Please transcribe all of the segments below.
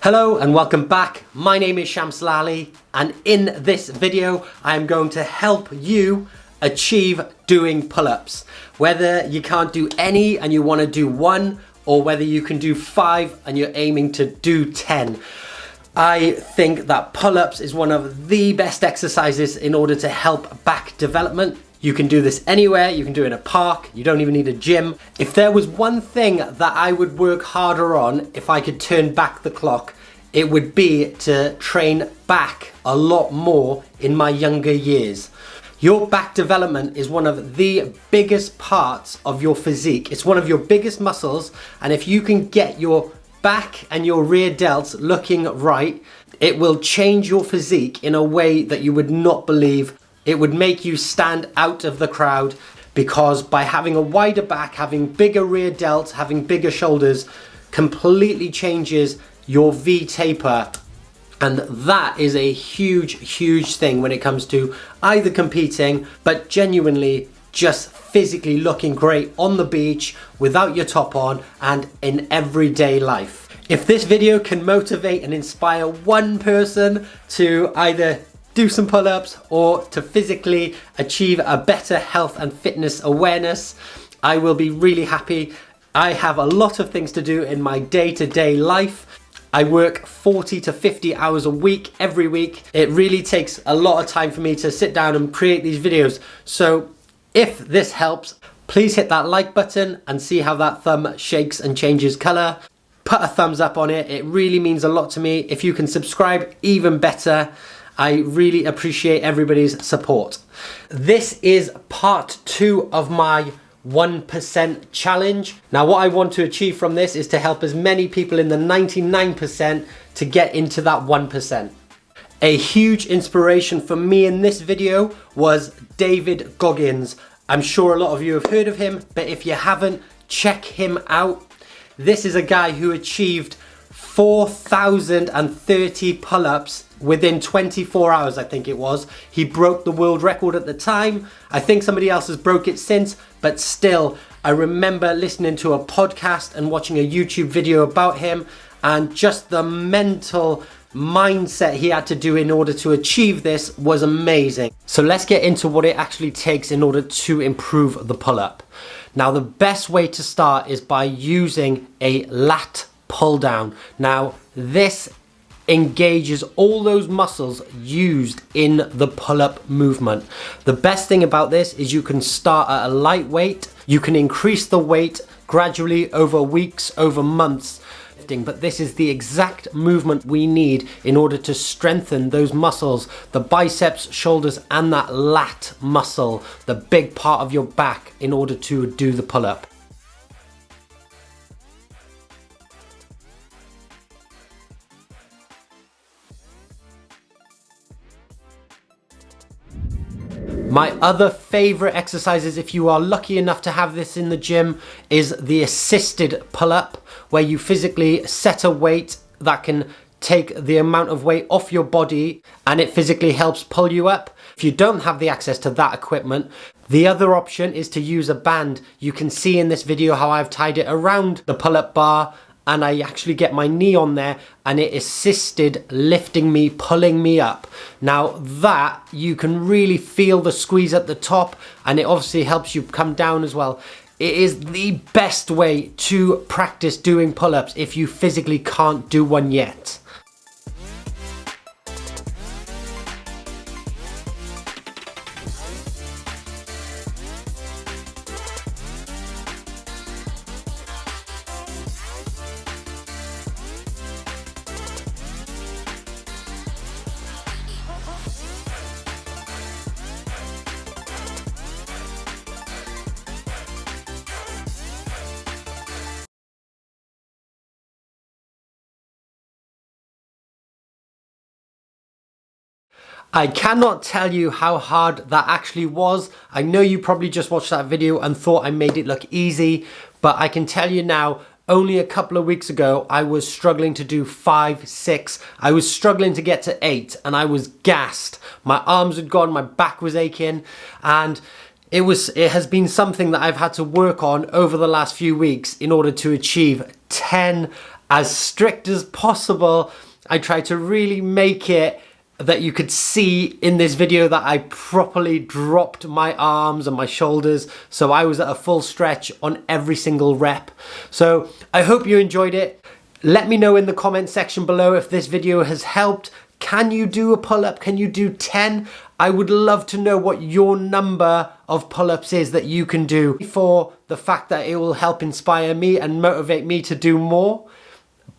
Hello and welcome back. My name is Shamslali, and in this video I am going to help you achieve doing pull-ups. Whether you can't do any and you want to do one, or whether you can do 5 and you're aiming to do 10. I think that pull-ups is one of the best exercises in order to help back development. You can do this anywhere, you can do it in a park, you don't even need a gym. If there was one thing that I would work harder on if I could turn back the clock, it would be to train back a lot more in my younger years. Your back development is one of the biggest parts of your physique. It's one of your biggest muscles, and if you can get your back and your rear delts looking right, it will change your physique in a way that you would not believe. It would make you stand out of the crowd, because by having a wider back, having bigger rear delts, having bigger shoulders, completely changes your V taper. And that is a huge thing when it comes to either competing, but genuinely just physically looking great on the beach without your top on and in everyday life. If this video can motivate and inspire one person to either do some pull-ups or to physically achieve a better health and fitness awareness, I will be really happy. I have a lot of things to do in my day-to-day life. I work 40 to 50 hours a week, every week. It really takes a lot of time for me to sit down and create these videos. So if this helps, please hit that like button and see how that thumb shakes and changes color. Put a thumbs up on it. It really means a lot to me. If you can subscribe, even better. I really appreciate everybody's support. This is part 2 of my 1% challenge. Now what I want to achieve from this is to help as many people in the 99% to get into that 1%. A huge inspiration for me in this video was David Goggins. I'm sure a lot of you have heard of him, but if you haven't, check him out. This is a guy who achieved 4,030 pull-ups within 24 hours, I think it was. He broke the world record at the time. I think somebody else has broke it since, but still, I remember listening to a podcast and watching a YouTube video about him, and just the mental mindset he had to do in order to achieve this was amazing. So let's get into what it actually takes in order to improve the pull-up. Now, the best way to start is by using a lat pull down. Now, this engages all those muscles used in the pull-up movement. The best thing about this is you can start at a light weight, you can increase the weight gradually over weeks, over months, but this is the exact movement we need in order to strengthen those muscles, the biceps, shoulders, and that lat muscle, the big part of your back, in order to do the pull-up. My other favorite exercises, if you are lucky enough to have this in the gym, is the assisted pull-up, where you physically set a weight that can take the amount of weight off your body and it physically helps pull you up. If you don't have the access to that equipment, the other option is to use a band. You can see in this video how I've tied it around the pull-up bar, and I actually get my knee on there and it assisted lifting me, pulling me up. Now that, you can really feel the squeeze at the top, and it obviously helps you come down as well. It is the best way to practice doing pull-ups if you physically can't do one yet. I cannot tell you how hard that actually was. I know you probably just watched that video and thought I made it look easy, but I can tell you now, only a couple of weeks ago, I was struggling to do 5, 6. I was struggling to get to 8, and I was gassed. My arms had gone, my back was aching, and it has been something that I've had to work on over the last few weeks in order to achieve 10 as strict as possible. I tried to really make it that you could see in this video that I properly dropped my arms and my shoulders, so I was at a full stretch on every single rep. So I hope you enjoyed it. Let me know in the comment section below if this video has helped. Can you do a pull-up? Can you do 10? I would love to know what your number of pull-ups is that you can do, for the fact that it will help inspire me and motivate me to do more,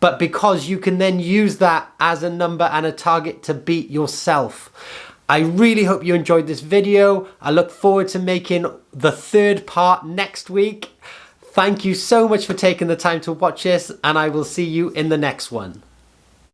but because you can then use that as a number and a target to beat yourself. I really hope you enjoyed this video. I look forward to making the third part next week. Thank you so much for taking the time to watch this, and I will see you in the next one.